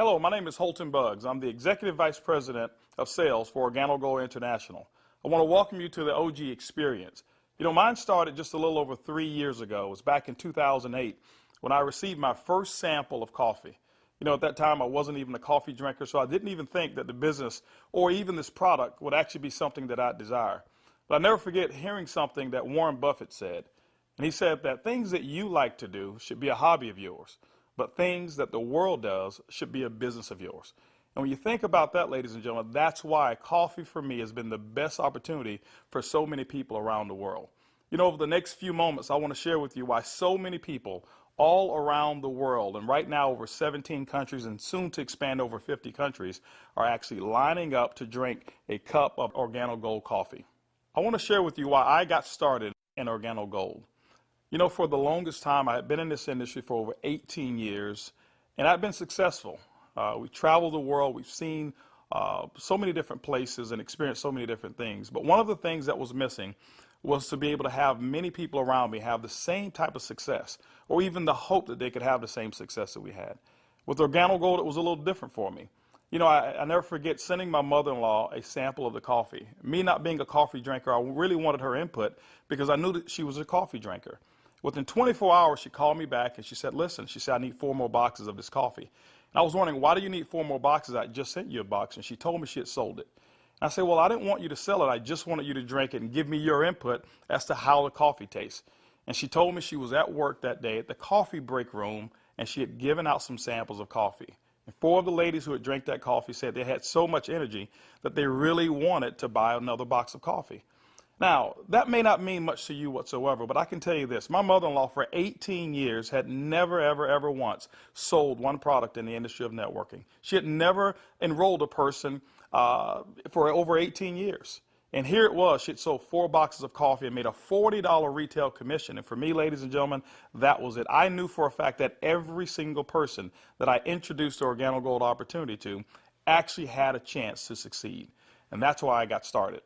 Hello, my name is Holton Buggs. I'm the Executive Vice President of Sales for Organo Gold International. I want to welcome you to the OG experience. Mine started just a little over 3 years ago. It was back in 2008 when I received my first sample of coffee. At that time I wasn't even a coffee drinker, so I didn't even think that the business or even this product would actually be something that I'd desire. But I'll never forget hearing something that Warren Buffett said. And he said that things that you like to do should be a hobby of yours, but things that the world does should be a business of yours. And when you think about that, ladies and gentlemen, that's why coffee for me has been the best opportunity for so many people around the world. Over the next few moments, I want to share with you why so many people all around the world, and right now over 17 countries and soon to expand over 50 countries, are actually lining up to drink a cup of Organo Gold coffee. I want to share with you why I got started in Organo Gold. For the longest time, I had been in this industry for over 18 years, and I've been successful. We traveled the world. We've seen so many different places and experienced so many different things. But one of the things that was missing was to be able to have many people around me have the same type of success, or even the hope that they could have the same success that we had. With Organo Gold, it was a little different for me. I never forget sending my mother-in-law a sample of the coffee. Me not being a coffee drinker, I really wanted her input because I knew that she was a coffee drinker. Within 24 hours, she called me back and she said, listen, she said, I need 4 more boxes of this coffee. And I was wondering, why do you need 4 more boxes? I just sent you a box. And she told me she had sold it. And I said, well, I didn't want you to sell it. I just wanted you to drink it and give me your input as to how the coffee tastes. And she told me she was at work that day at the coffee break room, and she had given out some samples of coffee. And 4 of the ladies who had drank that coffee said they had so much energy that they really wanted to buy another box of coffee. Now, that may not mean much to you whatsoever, but I can tell you this. My mother-in-law for 18 years had never, ever once sold one product in the industry of networking. She had never enrolled a person for over 18 years. And here it was. She had sold 4 boxes of coffee and made a $40 retail commission. And for me, ladies and gentlemen, that was it. I knew for a fact that every single person that I introduced the Organo Gold opportunity to actually had a chance to succeed. And that's why I got started.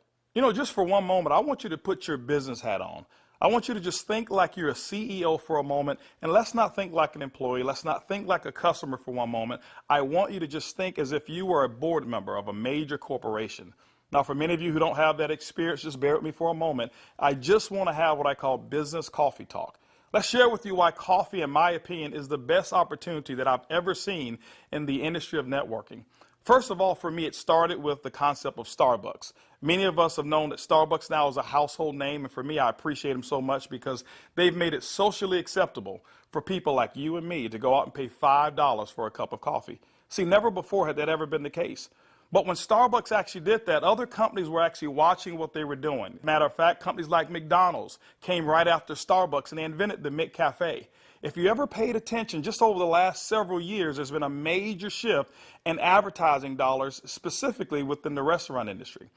Just for one moment, I want you to put your business hat on. I want you to just think like you're a CEO for a moment, and let's not think like an employee. Let's not think like a customer for one moment. I want you to just think as if you were a board member of a major corporation. Now, for many of you who don't have that experience, just bear with me for a moment. I just want to have what I call business coffee talk. Let's share with you why coffee, in my opinion, is the best opportunity that I've ever seen in the industry of networking. First of all, for me, it started with the concept of Starbucks. Many of us have known that Starbucks now is a household name, and for me, I appreciate them so much because they've made it socially acceptable for people like you and me to go out and pay $5 for a cup of coffee. See, never before had that ever been the case. But when Starbucks actually did that, other companies were actually watching what they were doing. Matter of fact, companies like McDonald's came right after Starbucks, and they invented the McCafe. If you ever paid attention, just over the last several years, there's been a major shift in advertising dollars, specifically within the restaurant industry.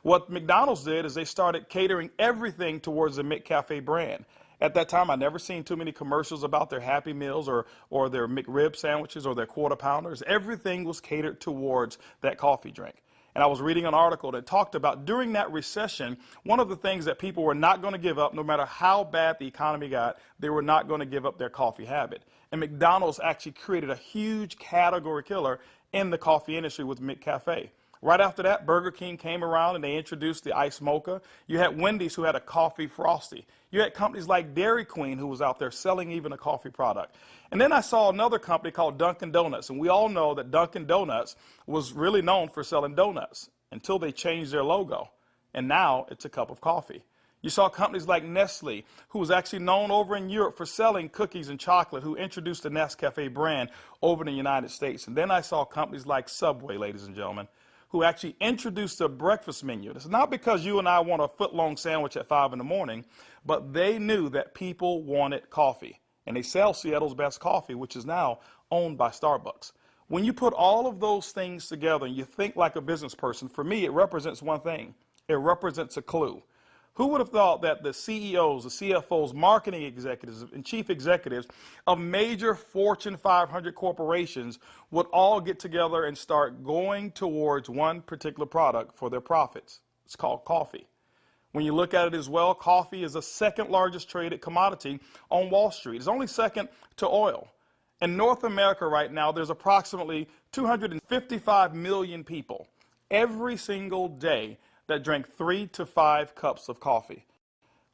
What McDonald's did is they started catering everything towards the McCafe brand. At that time, I'd never seen too many commercials about their Happy Meals or their McRib sandwiches or their Quarter Pounders. Everything was catered towards that coffee drink. And I was reading an article that talked about during that recession, one of the things that people were not going to give up, no matter how bad the economy got, they were not going to give up their coffee habit. And McDonald's actually created a huge category killer in the coffee industry with McCafe. Right after that, Burger King came around and they introduced the Iced Mocha. You had Wendy's who had a coffee frosty. You had companies like Dairy Queen who was out there selling even a coffee product. And then I saw another company called Dunkin' Donuts. And we all know that Dunkin' Donuts was really known for selling donuts until they changed their logo. And now it's a cup of coffee. You saw companies like Nestle, who was actually known over in Europe for selling cookies and chocolate, who introduced the Nescafe brand over in the United States. And then I saw companies like Subway, ladies and gentlemen, who actually introduced a breakfast menu. It's not because you and I want a foot-long sandwich at 5 in the morning, but they knew that people wanted coffee. And they sell Seattle's best coffee, which is now owned by Starbucks. When you put all of those things together and you think like a business person, for me, it represents one thing. It represents a clue. Who would have thought that the CEOs, the CFOs, marketing executives, and chief executives of major Fortune 500 corporations would all get together and start going towards one particular product for their profits? It's called coffee. When you look at it as well, coffee is the second largest traded commodity on Wall Street. It's only second to oil. In North America right now, there's approximately 255 million people every single day that drink 3 to 5 cups of coffee.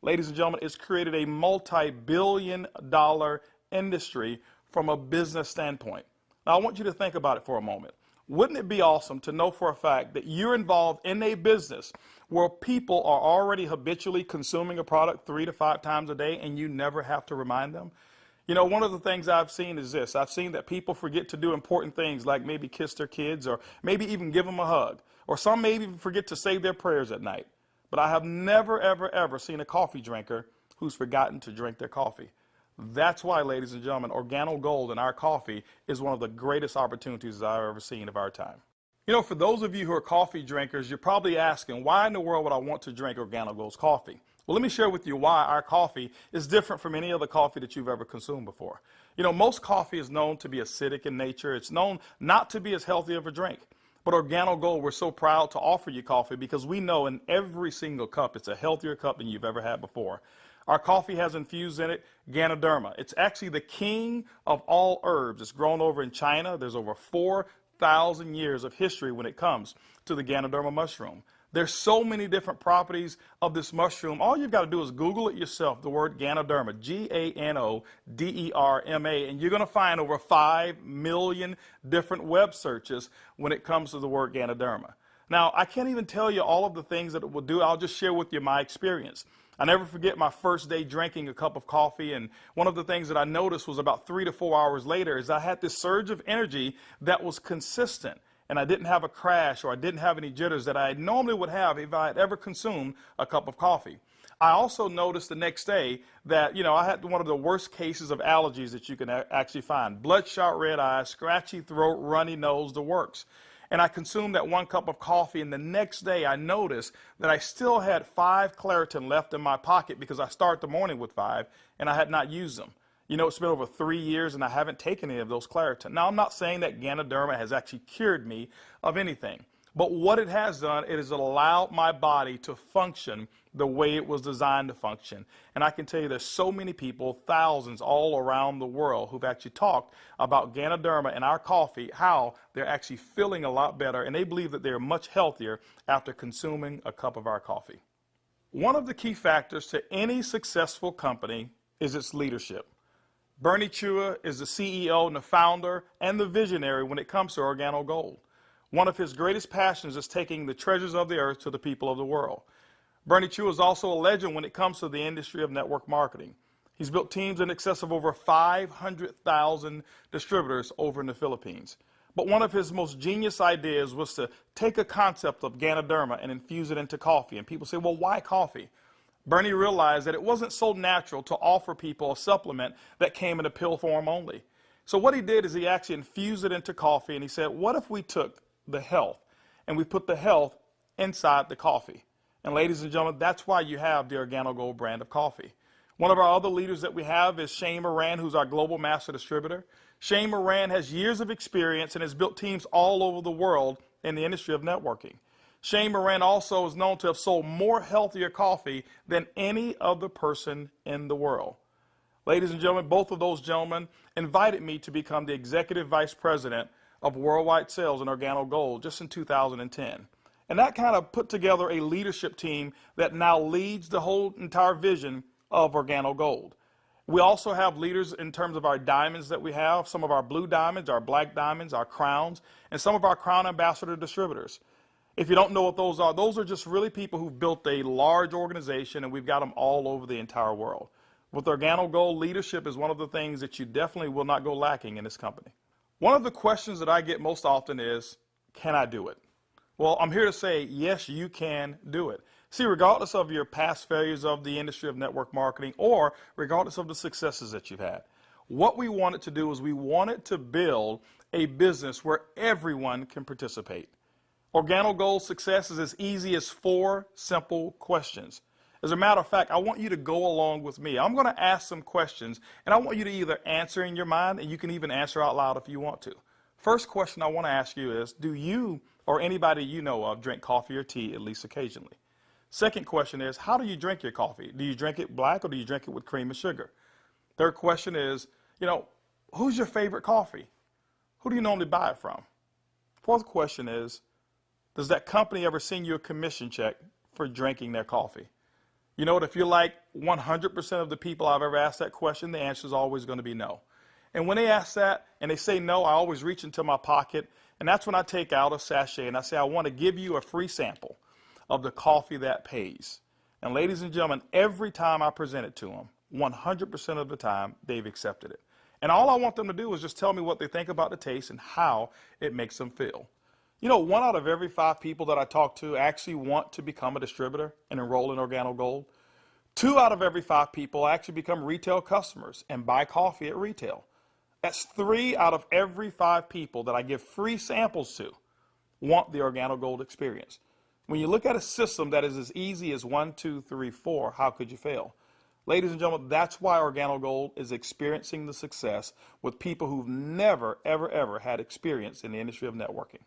Ladies and gentlemen, it's created a multi-billion-dollar industry from a business standpoint. Now, I want you to think about it for a moment. Wouldn't it be awesome to know for a fact that you're involved in a business where people are already habitually consuming a product 3 to 5 times a day and you never have to remind them? You know, one of the things I've seen is this. I've seen that people forget to do important things like maybe kiss their kids or maybe even give them a hug. Or some maybe even forget to say their prayers at night. But I have never, ever, ever seen a coffee drinker who's forgotten to drink their coffee. That's why, ladies and gentlemen, Organo Gold in our coffee is one of the greatest opportunities I've ever seen of our time. You know, for those of you who are coffee drinkers, you're probably asking, why in the world would I want to drink Organo Gold's coffee? Well, let me share with you why our coffee is different from any other coffee that you've ever consumed before. You know, most coffee is known to be acidic in nature. It's known not to be as healthy of a drink. But Organo Gold, we're so proud to offer you coffee because we know in every single cup it's a healthier cup than you've ever had before. Our coffee has infused in it Ganoderma. It's actually the king of all herbs. It's grown over in China. There's over 4,000 years of history when it comes to the Ganoderma mushroom. There's so many different properties of this mushroom. All you've got to do is Google it yourself, the word Ganoderma, Ganoderma, and you're going to find over 5 million different web searches when it comes to the word Ganoderma. Now, I can't even tell you all of the things that it will do. I'll just share with you my experience. I never forget my first day drinking a cup of coffee, and one of the things that I noticed was about 3 to 4 hours later is I had this surge of energy that was consistent. And I didn't have a crash or I didn't have any jitters that I normally would have if I had ever consumed a cup of coffee. I also noticed the next day that, I had one of the worst cases of allergies that you can actually find. Bloodshot red eyes, scratchy throat, runny nose, the works. And I consumed that 1 cup of coffee, and the next day I noticed that I still had 5 Claritin left in my pocket because I start the morning with 5 and I had not used them. You know, it's been over 3 years and I haven't taken any of those Claritin. Now, I'm not saying that Ganoderma has actually cured me of anything. But what it has done, it has allowed my body to function the way it was designed to function. And I can tell you there's so many people, thousands all around the world, who've actually talked about Ganoderma and our coffee, how they're actually feeling a lot better. And they believe that they're much healthier after consuming a cup of our coffee. One of the key factors to any successful company is its leadership. Bernie Chua is the CEO and the founder and the visionary when it comes to Organo Gold. One of his greatest passions is taking the treasures of the earth to the people of the world. Bernie Chua is also a legend when it comes to the industry of network marketing. He's built teams in excess of over 500,000 distributors over in the Philippines. But one of his most genius ideas was to take a concept of Ganoderma and infuse it into coffee. And people say, well, why coffee? Bernie realized that it wasn't so natural to offer people a supplement that came in a pill form only. So what he did is he actually infused it into coffee, and he said, what if we took the health and we put the health inside the coffee? And ladies and gentlemen, that's why you have the Organo Gold brand of coffee. One of our other leaders that we have is Shane Moran, who's our global master distributor. Shane Moran has years of experience and has built teams all over the world in the industry of networking. Shane Moran also is known to have sold more healthier coffee than any other person in the world. Ladies and gentlemen, both of those gentlemen invited me to become the Executive Vice President of Worldwide Sales in Organo Gold just in 2010. And that kind of put together a leadership team that now leads the whole entire vision of Organo Gold. We also have leaders in terms of our diamonds that we have, some of our blue diamonds, our black diamonds, our crowns, and some of our crown ambassador distributors. If you don't know what those are just really people who've built a large organization, and we've got them all over the entire world. With Organo Gold, leadership is one of the things that you definitely will not go lacking in this company. One of the questions that I get most often is, can I do it? Well, I'm here to say, yes, you can do it. See, regardless of your past failures of the industry of network marketing or regardless of the successes that you've had, what we wanted to do is we wanted to build a business where everyone can participate. Organo Gold's success is as easy as 4 simple questions. As a matter of fact, I want you to go along with me. I'm going to ask some questions, and I want you to either answer in your mind, and you can even answer out loud if you want to. First question I want to ask you is, do you or anybody you know of drink coffee or tea at least occasionally? Second question is, how do you drink your coffee? Do you drink it black or do you drink it with cream and sugar? Third question is, who's your favorite coffee? Who do you normally buy it from? Fourth question is, does that company ever send you a commission check for drinking their coffee? You know what, if you're like 100% of the people I've ever asked that question, the answer is always going to be no. And when they ask that and they say no, I always reach into my pocket, and that's when I take out a sachet and I say, I want to give you a free sample of the coffee that pays. And ladies and gentlemen, every time I present it to them, 100% of the time, they've accepted it. And all I want them to do is just tell me what they think about the taste and how it makes them feel. You know, 1 out of every 5 people that I talk to actually want to become a distributor and enroll in Organo Gold. 2 out of every 5 people actually become retail customers and buy coffee at retail. That's 3 out of every 5 people that I give free samples to want the Organo Gold experience. When you look at a system that is as easy as 1, 2, 3, 4, how could you fail? Ladies and gentlemen, that's why Organo Gold is experiencing the success with people who've never, ever, ever had experience in the industry of networking.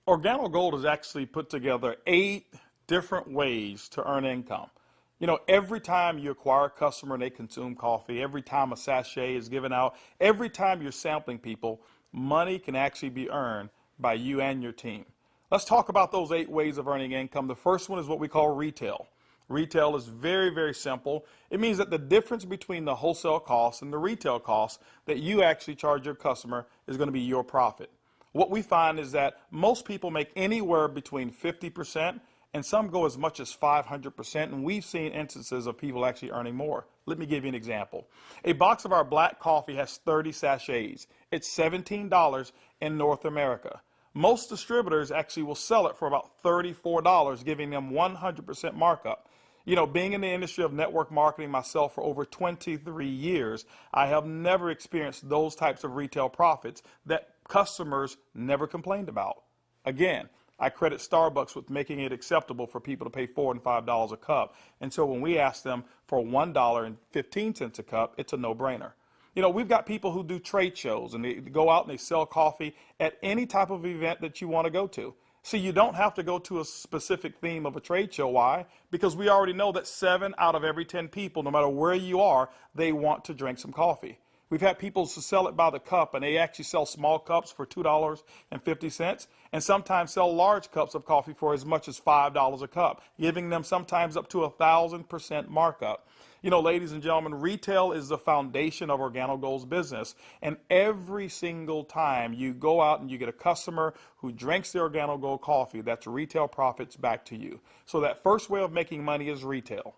Organo Gold has actually put together 8 different ways to earn income. You know, every time you acquire a customer and they consume coffee, every time a sachet is given out, every time you're sampling people, money can actually be earned by you and your team. Let's talk about those 8 ways of earning income. The first one is what we call retail. Retail is very, very simple. It means that the difference between the wholesale cost and the retail cost that you actually charge your customer is going to be your profit. What we find is that most people make anywhere between 50% and some go as much as 500%, and we've seen instances of people actually earning more. Let me give you an example. A box of our black coffee has 30 sachets. It's $17 in North America. Most distributors actually will sell it for about $34, giving them 100% markup. You know, being in the industry of network marketing myself for over 23 years, I have never experienced those types of retail profits that customers never complained about. Again, I credit Starbucks with making it acceptable for people to pay $4 and $5 a cup. And so when we ask them for $1.15 a cup, it's a no-brainer. You know, we've got people who do trade shows and they go out and they sell coffee at any type of event that you want to go to. See, you don't have to go to a specific theme of a trade show. Why? Because we already know that 7 out of every 10 people, no matter where you are, they want to drink some coffee. We've had people sell it by the cup, and they actually sell small cups for $2.50 and sometimes sell large cups of coffee for as much as $5 a cup, giving them sometimes up to 1,000% markup. You know, ladies and gentlemen, retail is the foundation of Organo Gold's business, and every single time you go out and you get a customer who drinks the Organo Gold coffee, that's retail profits back to you. So that first way of making money is retail.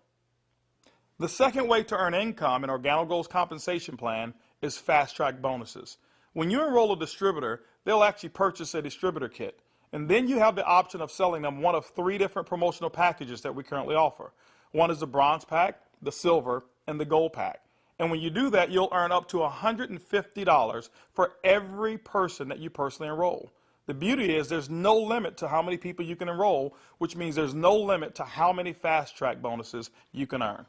The second way to earn income in Organo Gold's compensation plan is fast-track bonuses. When you enroll a distributor, they'll actually purchase a distributor kit. And then you have the option of selling them one of 3 different promotional packages that we currently offer. One is the bronze pack, the silver, and the gold pack. And when you do that, you'll earn up to $150 for every person that you personally enroll. The beauty is there's no limit to how many people you can enroll, which means there's no limit to how many fast-track bonuses you can earn.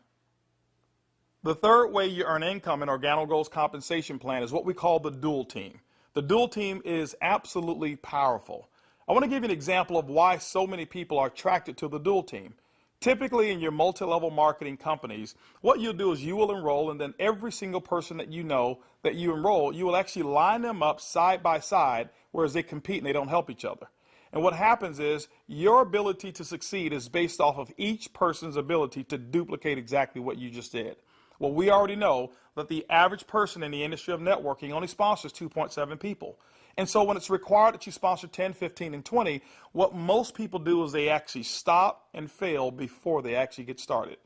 The third way you earn income in Organo Gold's compensation plan is what we call the dual team. The dual team is absolutely powerful. I want to give you an example of why so many people are attracted to the dual team. Typically in your multi-level marketing companies, what you'll do is you will enroll, and then every single person that you know that you enroll, you will actually line them up side by side, whereas they compete and they don't help each other. And what happens is your ability to succeed is based off of each person's ability to duplicate exactly what you just did. Well, we already know that the average person in the industry of networking only sponsors 2.7 people. And so when it's required that you sponsor 10, 15, and 20, what most people do is they actually stop and fail before they actually get started.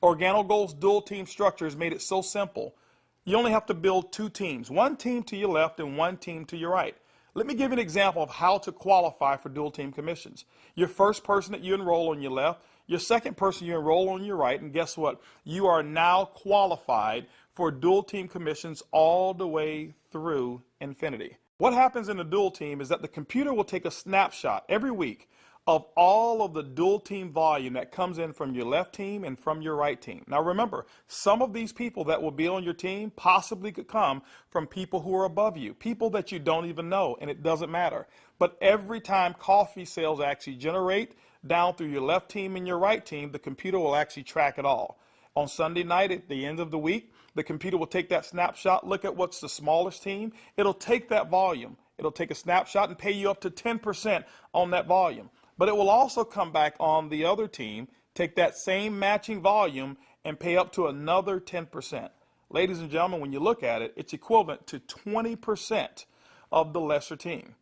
Organo Gold's dual team structure has made it so simple. You only have to build 2 teams, 1 team to your left and 1 team to your right. Let me give you an example of how to qualify for dual team commissions. Your first person that you enroll on your left, your second person you enroll on your right, and guess what? You are now qualified for dual team commissions all the way through infinity. What happens in a dual team is that the computer will take a snapshot every week of all of the dual team volume that comes in from your left team and from your right team. Now remember, some of these people that will be on your team possibly could come from people who are above you, people that you don't even know, and it doesn't matter. But every time coffee sales actually generate down through your left team and your right team, the computer will actually track it all. On Sunday night at the end of the week, the computer will take that snapshot, look at what's the smallest team. It'll take that volume. It'll take a snapshot and pay you up to 10% on that volume. But it will also come back on the other team, take that same matching volume and pay up to another 10%. Ladies and gentlemen, when you look at it, it's equivalent to 20% of the lesser team.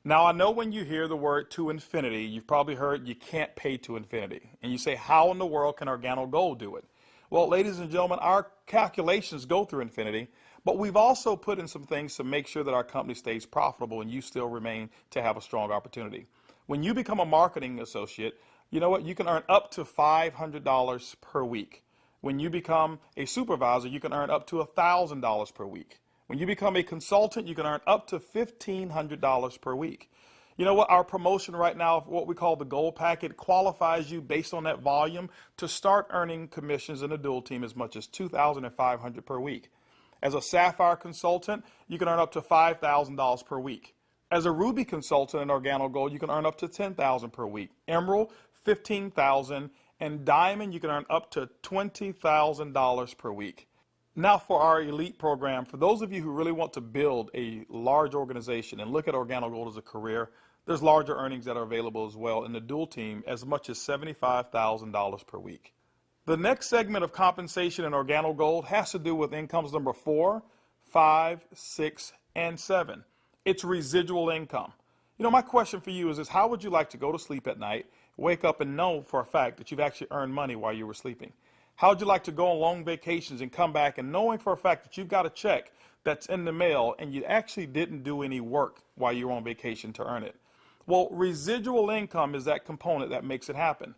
Now, I know when you hear the word to infinity, you've probably heard you can't pay to infinity. And you say, how in the world can Organo Gold do it? Well, ladies and gentlemen, our calculations go through infinity, but we've also put in some things to make sure that our company stays profitable and you still remain to have a strong opportunity. When you become a marketing associate, you know what? You can earn up to $500 per week. When you become a supervisor, you can earn up to $1,000 per week. When you become a consultant, you can earn up to $1,500 per week. You know what? Our promotion right now, what we call the gold packet, qualifies you based on that volume to start earning commissions in a dual team as much as $2,500 per week. As a sapphire consultant, you can earn up to $5,000 per week. As a ruby consultant in Organo Gold, you can earn up to $10,000 per week. Emerald, $15,000, and diamond, you can earn up to $20,000 per week. Now for our elite program, for those of you who really want to build a large organization and look at Organo Gold as a career, there's larger earnings that are available as well in the dual team, as much as $75,000 per week. The next segment of compensation in Organo Gold has to do with incomes number 4, 5, 6, and 7. It's residual income. You know, my question for you is this: how would you like to go to sleep at night, wake up and know for a fact that you've actually earned money while you were sleeping? How would you like to go on long vacations and come back and knowing for a fact that you've got a check that's in the mail and you actually didn't do any work while you were on vacation to earn it? Well, residual income is that component that makes it happen.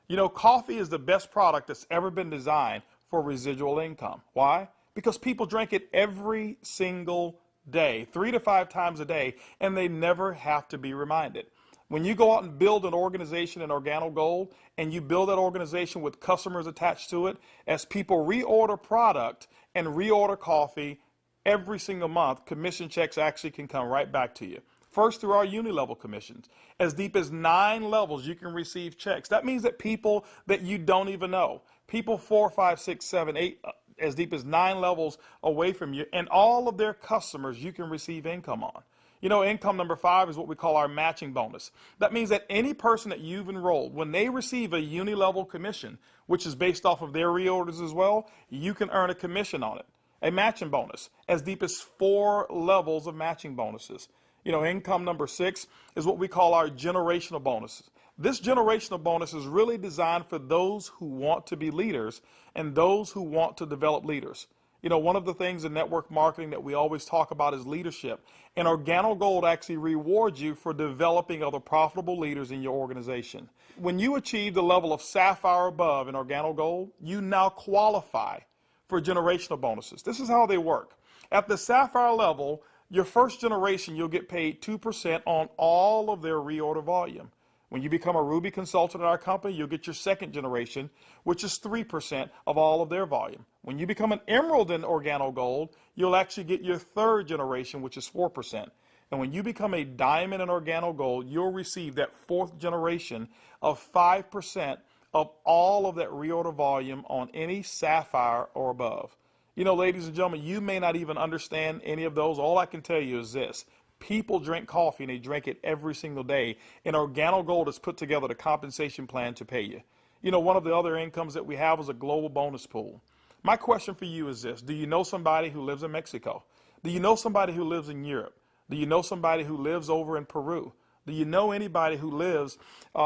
You know, coffee is the best product that's ever been designed for residual income. Why? Because people drink it every single day, 3 to 5 times a day, and they never have to be reminded. When you go out and build an organization in Organo Gold, and you build that organization with customers attached to it, as people reorder product and reorder coffee every single month, commission checks actually can come right back to you. First, through our uni-level commissions. As deep as 9 levels, you can receive checks. That means that people that you don't even know, people 4, 5, 6, 7, 8, as deep as 9 levels away from you, and all of their customers you can receive income on. You know, income number 5 is what we call our matching bonus. That means that any person that you've enrolled, when they receive a uni-level commission, which is based off of their reorders as well, you can earn a commission on it. A matching bonus, as deep as 4 levels of matching bonuses. You know, income number 6 is what we call our generational bonuses. This generational bonus is really designed for those who want to be leaders and those who want to develop leaders. You know, one of the things in network marketing that we always talk about is leadership. And Organo Gold actually rewards you for developing other profitable leaders in your organization. When you achieve the level of sapphire above in Organo Gold, you now qualify for generational bonuses. This is how they work. At the sapphire level, your first generation, you'll get paid 2% on all of their reorder volume. When you become a Ruby consultant at our company, you'll get your second generation, which is 3% of all of their volume. When you become an Emerald in Organo Gold, you'll actually get your third generation, which is 4%. And when you become a Diamond in Organo Gold, you'll receive that fourth generation of 5% of all of that reorder volume on any Sapphire or above. You know, ladies and gentlemen, you may not even understand any of those. All I can tell you is this. People drink coffee, and they drink it every single day. And Organo Gold has put together the compensation plan to pay you. You know, one of the other incomes that we have is a global bonus pool. My question for you is this. Do you know somebody who lives in Mexico? Do you know somebody who lives in Europe? Do you know somebody who lives over in Peru? Do you know anybody who lives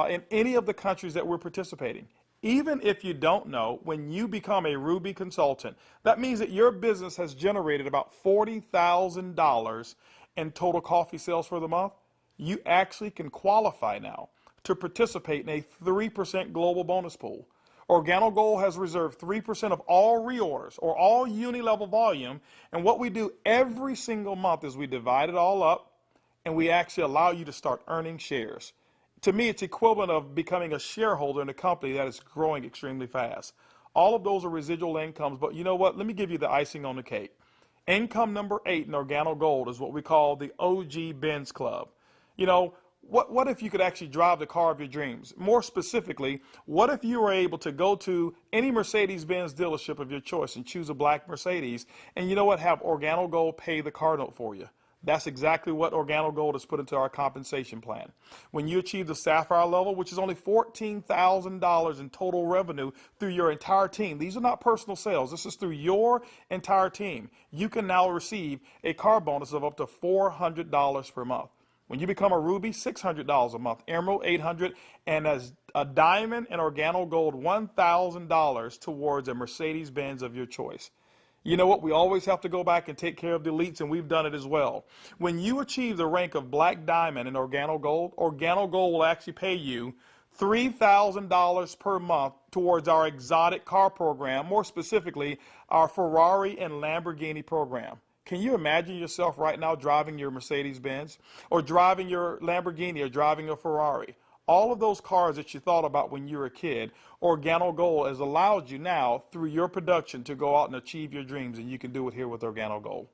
in any of the countries that we're participating? Even if you don't know, when you become a Ruby consultant, that means that your business has generated about $40,000 in total coffee sales for the month. You actually can qualify now to participate in a 3% global bonus pool. Organo Gold has reserved 3% of all reorders or all uni-level volume, and what we do every single month is we divide it all up and we actually allow you to start earning shares. To me, it's equivalent of becoming a shareholder in a company that is growing extremely fast. All of those are residual incomes, but you know what? Let me give you the icing on the cake. Income number 8 in Organo Gold is what we call the OG Benz Club. You know, What if you could actually drive the car of your dreams? More specifically, what if you were able to go to any Mercedes-Benz dealership of your choice and choose a black Mercedes, and you know what, have Organo Gold pay the car note for you? That's exactly what Organo Gold has put into our compensation plan. When you achieve the Sapphire level, which is only $14,000 in total revenue through your entire team, these are not personal sales, this is through your entire team, you can now receive a car bonus of up to $400 per month. When you become a Ruby, $600 a month, Emerald, $800, and as a Diamond and Organo Gold, $1,000 towards a Mercedes-Benz of your choice. You know what? We always have to go back and take care of the elites, and we've done it as well. When you achieve the rank of Black Diamond in Organo Gold will actually pay you $3,000 per month towards our exotic car program, more specifically, our Ferrari and Lamborghini program. Can you imagine yourself right now driving your Mercedes-Benz or driving your Lamborghini or driving a Ferrari? All of those cars that you thought about when you were a kid, Organo Gold has allowed you now through your production to go out and achieve your dreams, and you can do it here with Organo Gold.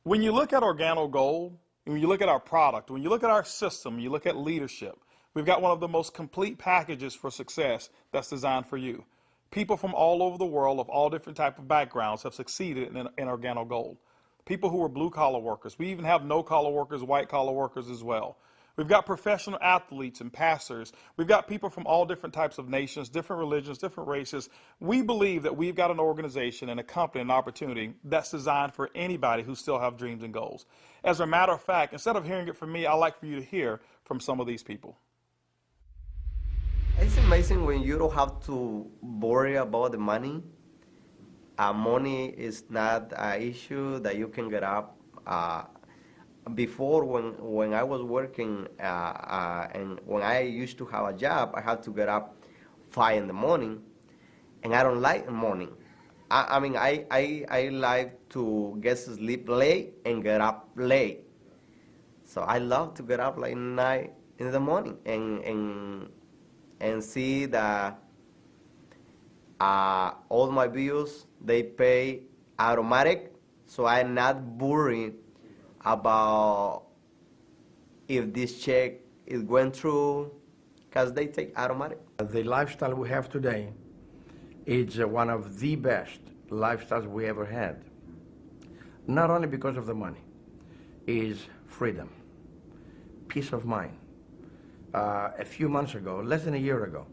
When you look at Organo Gold, when you look at our product, when you look at our system, you look at leadership, we've got one of the most complete packages for success that's designed for you. People from all over the world of all different types of backgrounds have succeeded in Organo Gold. People who are blue-collar workers. We even have no-collar workers, white-collar workers as well. We've got professional athletes and pastors. We've got people from all different types of nations, different religions, different races. We believe that we've got an organization and a company, an opportunity that's designed for anybody who still have dreams and goals. As a matter of fact, instead of hearing it from me, I'd like for you to hear from some of these people. It's amazing when you don't have to worry about the money. Money is not an issue that you can get up. Before, when I was working and when I used to have a job, I had to get up 5 in the morning, and I don't like the morning. I mean, I like to get to sleep late and get up late. So I love to get up like 9 in the morning and see that all my bills, they pay automatic, so I'm not worried about if this check is going through, because they take automatic. The lifestyle we have today is one of the best lifestyles we ever had. Not only because of the money, is freedom, peace of mind. A few months ago, less than a year ago,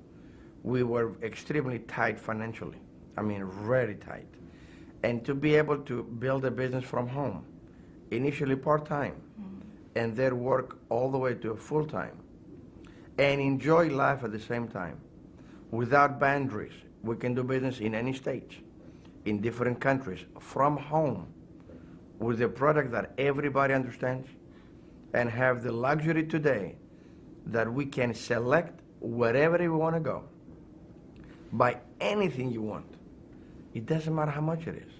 we were extremely tight financially. I mean, very tight. And to be able to build a business from home, initially part-time, and then work all the way to full-time, and enjoy life at the same time, without boundaries. We can do business in any state, in different countries, from home, with a product that everybody understands, and have the luxury today that we can select wherever we want to go, buy anything you want. It doesn't matter how much it is,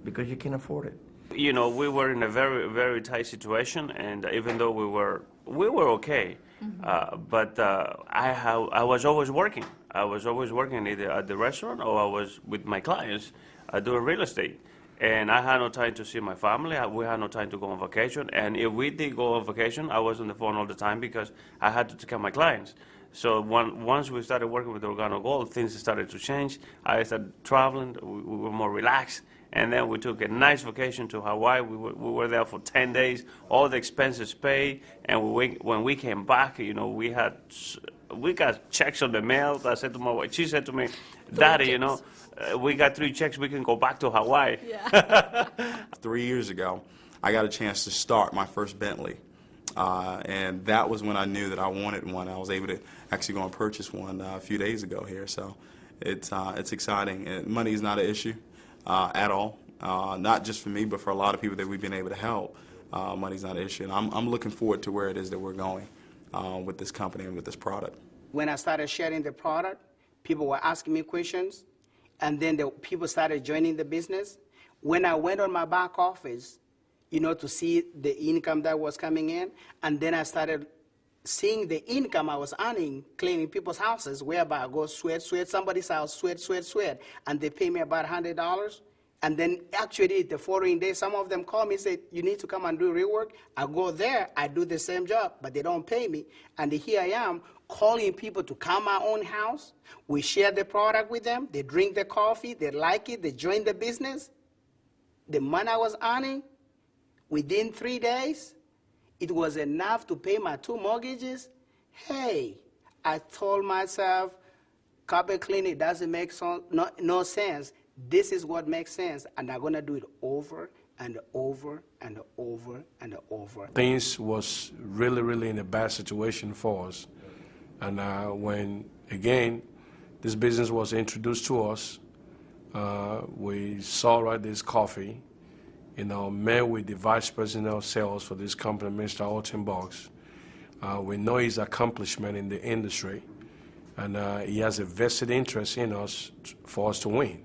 because you can afford it. You know, we were in a very, very tight situation, and even though we were okay, but I was always working. I was always working either at the restaurant or I was with my clients doing real estate. And I had no time to see my family. We had no time to go on vacation. And if we did go on vacation, I was on the phone all the time because I had to take care of my clients. So once we started working with Organo Gold, things started to change. I started traveling. We were more relaxed. And then we took a nice vacation to Hawaii. We were there for 10 days, all the expenses paid. And when we came back, you know, we got checks on the mail. I said to my wife, she said to me, Daddy, you know, we got 3 checks, we can go back to Hawaii. Yeah. 3 years ago, I got a chance to start my first Bentley. And that was when I knew that I wanted one. I was able to actually go and purchase one a few days ago here. So it's exciting. And money is not an issue at all. Not just for me, but for a lot of people that we've been able to help. Money's not an issue. And I'm looking forward to where it is that we're going with this company and with this product. When I started sharing the product, people were asking me questions. And then the people started joining the business. When I went on my back office, you know, to see the income that was coming in, and then I started seeing the income I was earning cleaning people's houses, whereby I go sweat somebody's house, sweat, and they pay me about $100. And then actually the following day, some of them call me and say, you need to come and do rework. I go there, I do the same job, but they don't pay me. And here I am calling people to come my own house. We share the product with them. They drink the coffee. They like it. They join the business. The money I was earning, within 3 days, it was enough to pay my 2 mortgages. Hey, I told myself, carpet cleaning doesn't make no sense. This is what makes sense, and I'm going to do it over and over and over and over. Things was really, really in a bad situation for us. And when, again, this business was introduced to us, we saw this coffee, met with the vice president of sales for this company, Mr. Alton Boggs. We know his accomplishment in the industry, and he has a vested interest in us for us to win.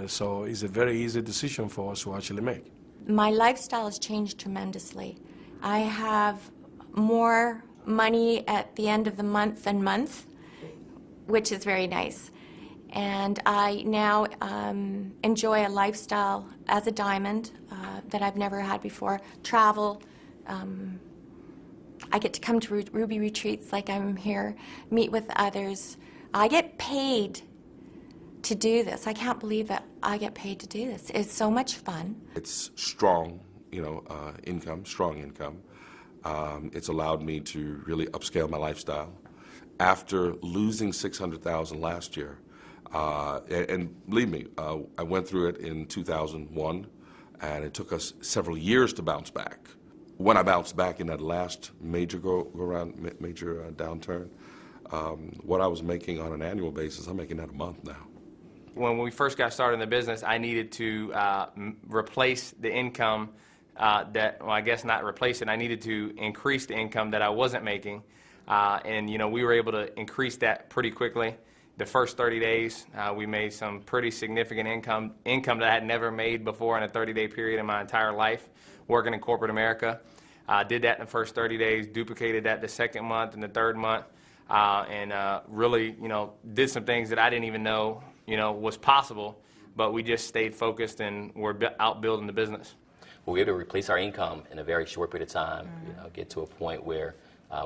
So it's a very easy decision for us to actually make. My lifestyle has changed tremendously. I have more money at the end of the month, which is very nice. And I now enjoy a lifestyle as a diamond that I've never had before. Travel. I get to come to Ruby retreats like I'm here, meet with others. I get paid to do this. I can't believe that I get paid to do this. It's so much fun. It's strong, income, strong income. It's allowed me to really upscale my lifestyle. After losing $600,000 last year, and believe me, I went through it in 2001, and it took us several years to bounce back. When I bounced back in that last major downturn, what I was making on an annual basis, I'm making that a month now. When we first got started in the business, I needed to replace the income I guess not replace it. I needed to increase the income that I wasn't making. And we were able to increase that pretty quickly. The first 30 days, we made some pretty significant income that I had never made before in a 30-day period in my entire life working in corporate America. Did that in the first 30 days, duplicated that the second month and the third month, and really, did some things that I didn't even know, was possible, but we just stayed focused and we're out building the business. We were able to replace our income in a very short period of time, get to a point where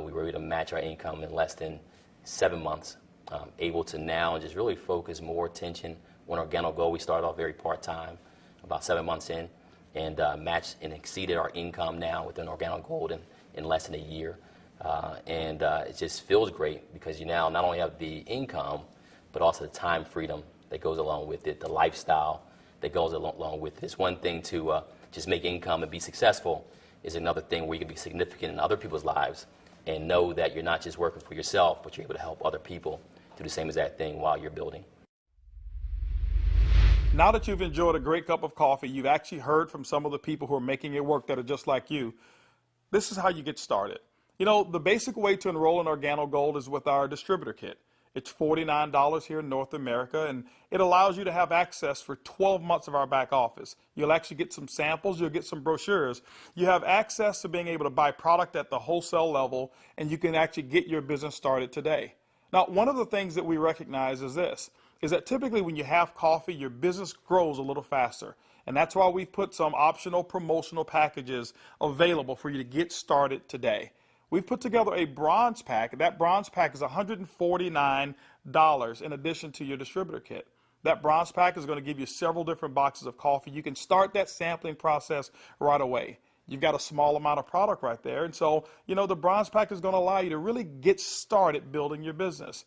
we were able to match our income in less than 7 months, able to now just really focus more attention on Organo Gold. We started off very part-time, about 7 months in, and matched and exceeded our income now within Organo Gold in less than a year. It just feels great because you now not only have the income, but also the time freedom that goes along with it, the lifestyle that goes along with it. It's one thing to just make income and be successful, is another thing where you can be significant in other people's lives and know that you're not just working for yourself, but you're able to help other people do the same exact thing while you're building. Now that you've enjoyed a great cup of coffee, you've actually heard from some of the people who are making it work that are just like you. This is how you get started. The basic way to enroll in Organo Gold is with our distributor kit. It's $49 here in North America, and it allows you to have access for 12 months of our back office. You'll actually get some samples, you'll get some brochures. You have access to being able to buy product at the wholesale level, and you can actually get your business started today. Now, one of the things that we recognize is this, is that typically when you have coffee, your business grows a little faster. And that's why we've put some optional promotional packages available for you to get started today. We've put together a bronze pack. That bronze pack is $149 in addition to your distributor kit. That bronze pack is going to give you several different boxes of coffee. You can start that sampling process right away. You've got a small amount of product right there. And so, the bronze pack is going to allow you to really get started building your business.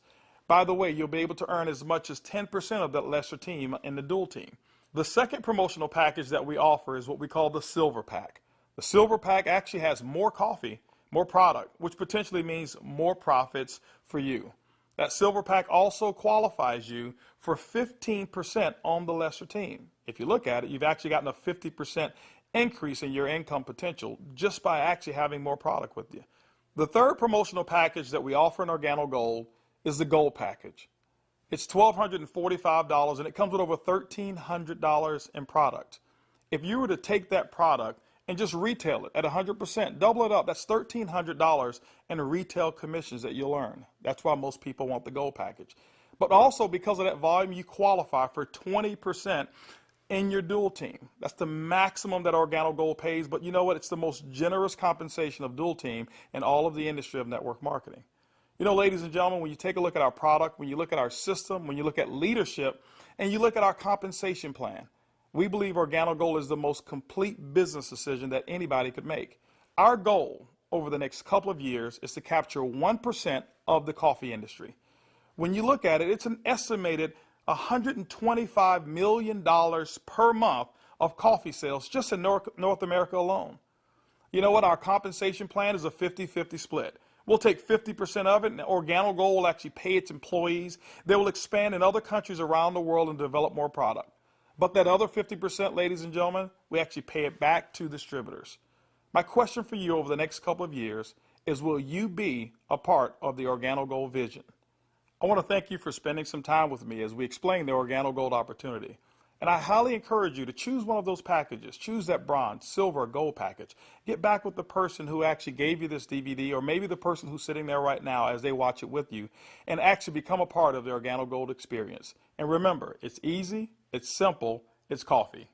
By the way, you'll be able to earn as much as 10% of that lesser team in the dual team. The second promotional package that we offer is what we call the silver pack. The silver pack actually has more coffee, more product, which potentially means more profits for you. That silver pack also qualifies you for 15% on the lesser team. If you look at it, you've actually gotten a 50% increase in your income potential just by actually having more product with you. The third promotional package that we offer in Organo Gold is the Gold package. It's $1,245 and it comes with over $1,300 in product. If you were to take that product and just retail it at 100%, double it up, that's $1,300 in retail commissions that you'll earn. That's why most people want the Gold package. But also because of that volume, you qualify for 20% in your dual team. That's the maximum that Organo Gold pays, but you know what? It's the most generous compensation of dual team in all of the industry of network marketing. You know, ladies and gentlemen, when you take a look at our product, when you look at our system, when you look at leadership, and you look at our compensation plan, we believe Organo Gold is the most complete business decision that anybody could make. Our goal over the next couple of years is to capture 1% of the coffee industry. When you look at it, it's an estimated $125 million per month of coffee sales just in North America alone. You know what? Our compensation plan is a 50-50 split. We'll take 50% of it, and Organo Gold will actually pay its employees. They will expand in other countries around the world and develop more product. But that other 50%, ladies and gentlemen, we actually pay it back to distributors. My question for you over the next couple of years is, will you be a part of the Organo Gold vision? I want to thank you for spending some time with me as we explain the Organo Gold opportunity. And I highly encourage you to choose one of those packages. Choose that bronze, silver, or gold package. Get back with the person who actually gave you this DVD, or maybe the person who's sitting there right now as they watch it with you, and actually become a part of the Organo Gold experience. And remember, it's easy, it's simple, it's coffee.